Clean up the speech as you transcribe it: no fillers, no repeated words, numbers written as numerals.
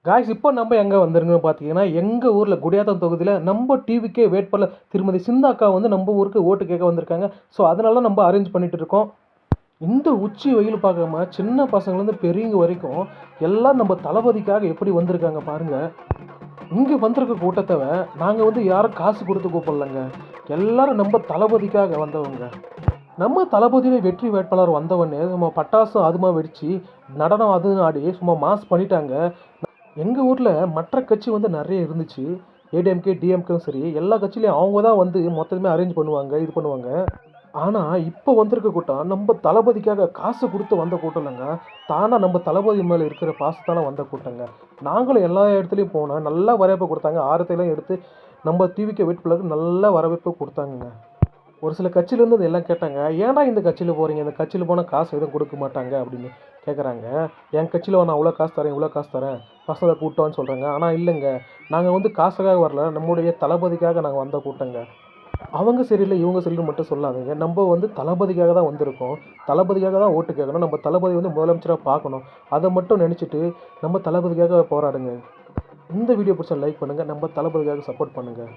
Guys இப்போ நம்ம எங்கே வந்திருக்குன்னு பார்த்தீங்கன்னா, எங்கள் ஊரில் குடியாத்தம் தொகுதியில் நம்ம டிவிக்கே வேட்பாளர் திருமதி சிந்தாக்கா வந்து நம்ம ஊருக்கு ஓட்டு கேட்க வந்திருக்காங்க. ஸோ அதனால நம்ம அரேஞ்ச் பண்ணிட்டு இருக்கோம். இந்த உச்சி வெயில் பார்க்காம சின்ன பசங்கள்லேருந்து பெரியவங்க வரைக்கும் எல்லாம் நம்ம தளபதிக்காக எப்படி வந்திருக்காங்க பாருங்க. இங்கே வந்திருக்க கூட்டத்தை நாங்கள் வந்து யாரும் காசு கொடுத்து கூப்பிடலங்க. எல்லாரும் நம்ம தளபதிக்காக வந்தவங்க. நம்ம தளபதியில வெற்றி வேட்பாளர் வந்தவொடனே சும்மா பட்டாசும் அதுமா வெடிச்சு நடனம் அதுவும் ஆடி சும்மா மாஸ் பண்ணிட்டாங்க. எங்கள் ஊரில் மற்ற கட்சி வந்து நிறைய இருந்துச்சு. ஏடிஎம்கே டிஎம்கேவும் சரி எல்லா கட்சியிலையும் அவங்க தான் வந்து மொத்தமே அரேஞ்ச் பண்ணுவாங்க, இது பண்ணுவாங்க. ஆனால் இப்போ வந்திருக்க கூட்டம் நம்ம தளபதிக்காக காசு கொடுத்து வந்த கூட்டம் இல்லைங்க. தானாக நம்ம தளபதி மேலே இருக்கிற பாசத்தால் வந்த கூட்டங்க. நாங்களும் எல்லா இடத்துலையும் போனோம், நல்லா வரவேற்பு கொடுத்தாங்க. ஆரத்தையெல்லாம் எடுத்து நம்ம டிவிக்கு வேட்பாளருக்கு நல்ல வரவேற்பு கொடுத்தாங்கங்க. ஒரு சில கட்சியிலேருந்து எல்லாம் கேட்டாங்க, ஏன்டா இந்த கட்சியில் போகிறீங்க, இந்த கட்சியில் போனால் காசு எதுவும் கொடுக்க மாட்டாங்க அப்படின்னு கேட்குறாங்க. என் கட்சியில் நான் அவ்வளோ காசு தரேன், இவ்வளோ காசு தரேன், பசங்களை கூட்டோன்னு சொல்கிறாங்க. ஆனால் இல்லைங்க, நாங்கள் வந்து காசுக்காக வரல, நம்முடைய தளபதிக்காக நாங்கள் வந்த கூட்டங்க. அவங்க சரியில்லை இவங்க சரியில்லை மட்டும் சொல்லாதீங்க. நம்ம வந்து தளபதிக்காக தான் வந்திருக்கோம். தளபதிக்காக தான் ஓட்டு கேட்கணும். நம்ம தளபதி வந்து முதலமைச்சராக பார்க்கணும். அதை மட்டும் நினச்சிட்டு நம்ம தளபதிக்காக போராடுங்க. இந்த வீடியோ பிடிச்சா லைக் பண்ணுங்கள். நம்ம தளபதிக்காக சப்போர்ட் பண்ணுங்கள்.